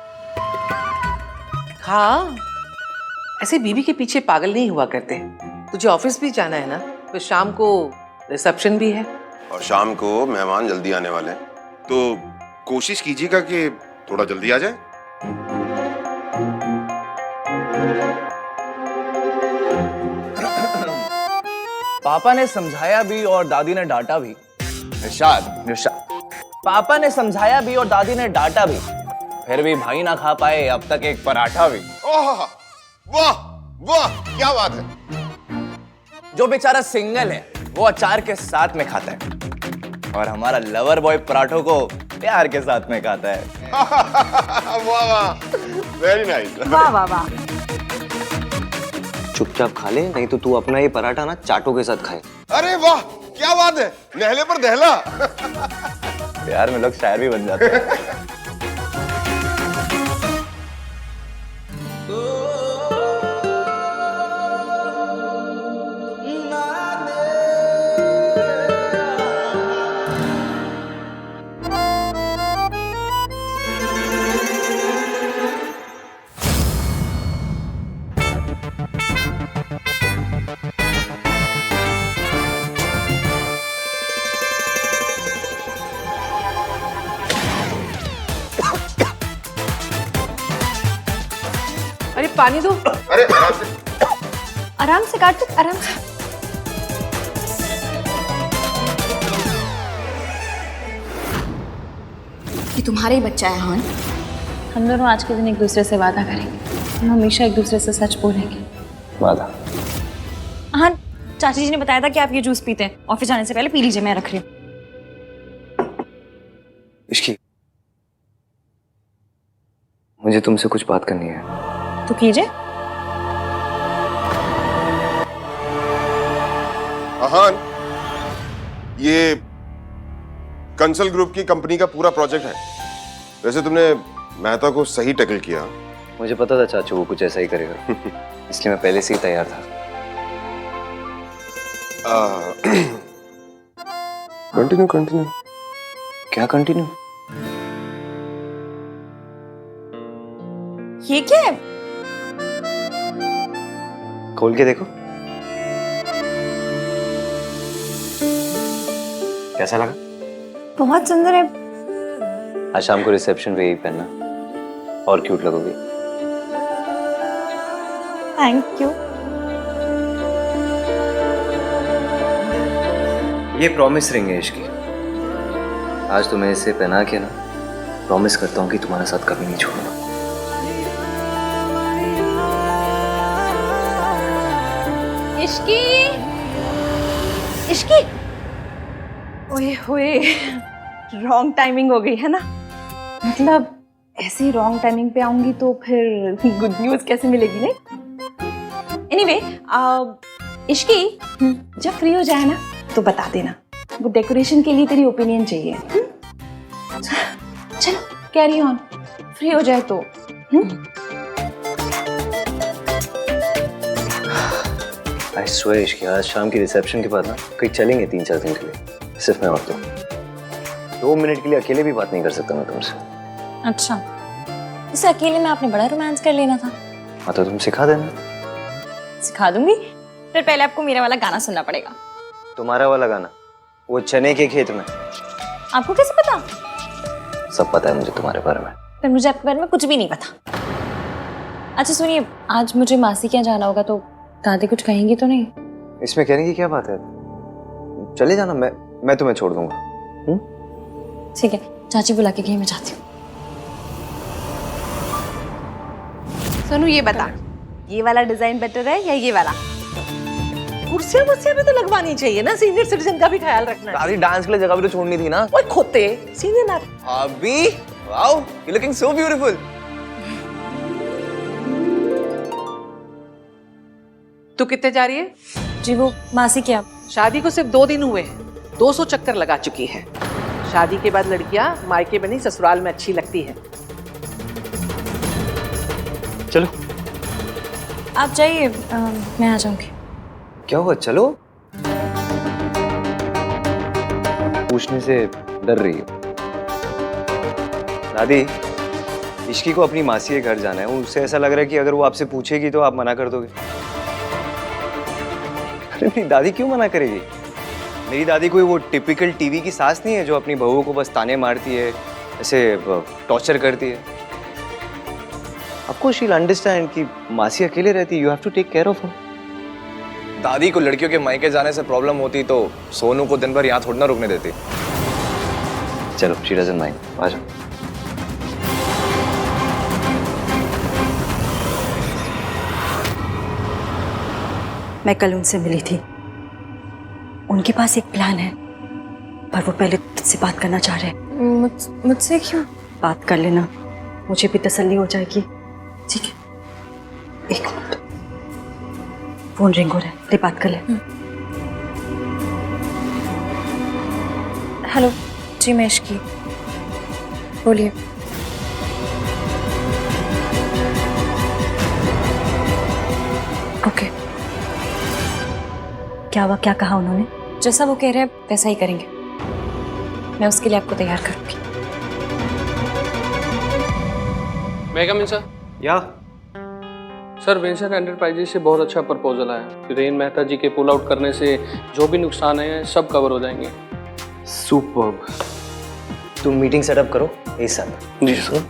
हाँ, ऐसे बीवी के पीछे पागल नहीं हुआ करते। तुझे ऑफिस भी जाना है ना, तो शाम को रिसेप्शन भी है। और शाम को मेहमान जल्दी आने वाले हैं, तो कोशिश कीजिएगा कि थोड़ा जल्दी आ जाए। पापा ने समझाया भी और दादी ने डांटा भी। निशाद, पापा ने समझाया भी और दादी ने डांटा भी, फिर भी भाई ना खा पाए अब तक एक पराठा भी। ओह, वाह वाह, क्या बात है। जो बेचारा सिंगल है वो अचार के साथ में खाता है, और हमारा लवर बॉय पराठों को प्यार के साथ में खाता है। वाह वाह, वेरी नाइस। वाह वाह वाह। चुपचाप खा ले, नहीं तो तू अपना ये पराठा ना चाटों के साथ खाए। अरे वाह, क्या बात है, नहले पर दहला। प्यार में लोग शायर भी बन जाते हैं। अरे पानी दो। अरे आराम से कार्तिक, आराम से। ये तुम्हारा ही बच्चा है हान। हम दोनों आज के दिन एक दूसरे से वादा करेंगे, हम हमेशा एक दूसरे से सच बोलेंगे। वादा? हाँ, चाची जी ने बताया था कि आप ये जूस पीते हैं, ऑफिस जाने से पहले पी लीजिए, मैं रख रही हूँ। इश्की, मुझे तुमसे कुछ बात करनी है। तो कीजिए। आहान, ये कंसल ग्रुप की कंपनी का पूरा प्रोजेक्ट है। वैसे तुमने मेहता को सही टैकल किया। मुझे पता था चाचू वो कुछ ऐसा ही करेगा, इसलिए मैं पहले से ही तैयार था। Continue continue. क्या कंटिन्यू? ये क्या है? खोल के देखो। कैसा लगा? बहुत सुंदर है। आज शाम को रिसेप्शन पे यही पहनना, और क्यूट लगोगी। Thank you. ये प्रॉमिस रिंग है इसकी। आज तो मैं इसे पहना के ना प्रॉमिस करता हूँ कि तुम्हारे साथ कभी नहीं छोड़ूंगा। इश्की, इश्की, ओए होए, रॉन्ग टाइमिंग हो गई है ना। मतलब ऐसे ही रॉन्ग टाइमिंग पे आऊंगी तो फिर गुड न्यूज कैसे मिलेगी नहीं। एनीवे, इश्की, जब फ्री हो जाए ना तो बता देना। वो डेकोरेशन के लिए तेरी ओपिनियन चाहिए। चलो कैरी ऑन, फ्री हो जाए तो। आई स्वेयर इश्की, आज शाम की रिसेप्शन के बाद ना कहीं चलेंगे 3-4 दिन के लिए, सिर्फ मैं और तुम। 2 मिनट के लिए अकेले भी बात नहीं कर सकता मैं तुमसे। अच्छा, इसे अकेले में आपने बड़ा रोमांस कर लेना था। हाँ तो तुम सिखा देना। सिखा दूंगी, फिर पहले आपको मेरा वाला गाना सुनना पड़ेगा। तुम्हारा वाला गाना? वो चने के खेत में? आपको कैसे पता? सब पता है मुझे तुम्हारे बारे में। फिर मुझे आपके बारे में कुछ भी नहीं पता। अच्छा सुनिए, आज मुझे मासी के यहाँ जाना होगा तो दादी कुछ कहेंगी तो नहीं? इसमें कहने की क्या बात है, चले जाना, मैं तुम्हें छोड़ दूंगा। ठीक है, चाची बुला के गई, मैं जाती हूँ। सोनू ये बता, ये वाला डिजाइन बेटर है या ये वाला? कुर्सियां वुर्सियां भी तो लगवानी चाहिए ना, सीनियर सिटीजन का भी ख्याल रखना है। दादी डांस के लिए जगह भी तो छोड़नी थी ना। ओए खोते, सीनियर ना। अभी wow, you looking so beautiful. तू कितने जा रही है? जी वो मासी क्या, शादी को सिर्फ 2 दिन हुए हैं, 200 चक्कर लगा चुकी है। शादी के बाद लड़कियां मायके में नहीं ससुराल में अच्छी लगती है। चलो आप जाइए, मैं आ जाऊंगी। क्या हुआ, चलो। पूछने से डर रही है दादी। इश्की को अपनी मासी के घर जाना है, उससे ऐसा लग रहा है कि अगर वो आपसे पूछेगी तो आप मना कर दोगे। अरे मेरी दादी क्यों मना करेगी? मेरी दादी कोई वो टिपिकल टीवी की सास नहीं है जो अपनी बहू को बस ताने मारती है, ऐसे टॉर्चर करती है। आपको शी विल अंडरस्टैंड कि मासी अकेले रहती है, you have to take care of her. दादी को लड़कियों के मायके जाने से प्रॉब्लम होती तो सोनू को दिन भर यहाँ थोड़ा ना रुकने देती। चलो, शी डजंट माइंड, आ जाओ। मैं कल उनसे मिली थी, उनके पास एक प्लान है, पर वो पहले तुझसे बात करना चाह रहे हैं। मुझसे क्यों? बात कर लेना, मुझे भी तसल्ली हो जाएगी। ठीक है, एक मिनट, फोन रिंग हो रहा है, ले बात कर ले। हेलो जी, मैं इश्की, बोलिए। ओके, क्या हुआ, क्या कहा उन्होंने? जैसा वो कह रहे हैं वैसा ही करेंगे। मैं उसके लिए आपको तैयार करूंगी। मैं कम इन सर? या सर, वेंचर एंटरप्राइजेज से बहुत अच्छा प्रपोजल आया। रेन मेहता जी के पुल आउट करने से जो भी नुकसान है सब कवर हो जाएंगे। सुपर्ब। तुम मीटिंग सेटअप करो इस साथ। जी सर।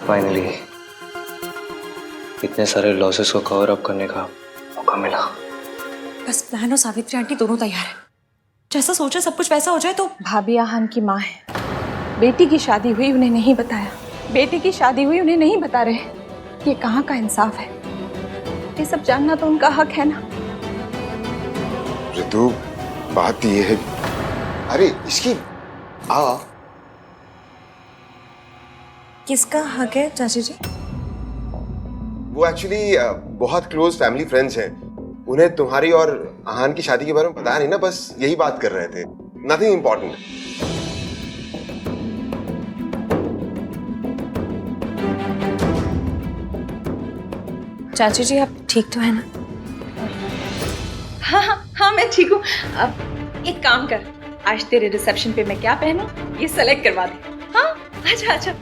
फाइनली इतने सारे लॉसेस को कवर अप करने का मौका मिला। बस बहन और सावित्री आंटी दोनों तैयार है। जैसा सोचा सब कुछ वैसा हो जाए तो। भाभी आहान की माँ है, बेटी की शादी हुई उन्हें नहीं बताया, बेटी की शादी हुई उन्हें नहीं बता रहे। ये कहाँ का इंसाफ है? ये सब जानना तो उनका हक है ना। ऋतु, बात ये है, अरे इसकी आ। किसका हक है चाची जी? वो एक्चुअली बहुत क्लोज फैमिली फ्रेंड्स हैं। उन्हें तुम्हारी और आहान की शादी के बारे में पता नहीं ना, बस यही बात कर रहे थे, नथिंग इम्पोर्टेंट। चाची जी आप ठीक तो है ना? हाँ मैं ठीक हूँ। अब एक काम कर, आज तेरे रिसेप्शन पे मैं क्या पहनूं ये सेलेक्ट करवा दे। हाँ आजा आजा।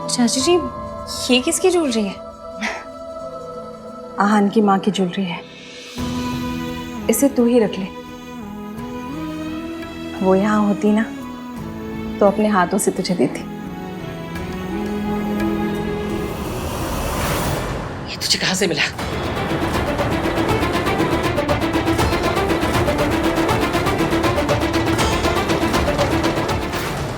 चाची जी ये किसकी ज्वेलरी है? आहान की माँ की ज्वेलरी है, इसे तू ही रख ले। वो यहाँ होती ना तो अपने हाथों से तुझे देती। ये तुझे कहाँ से मिला?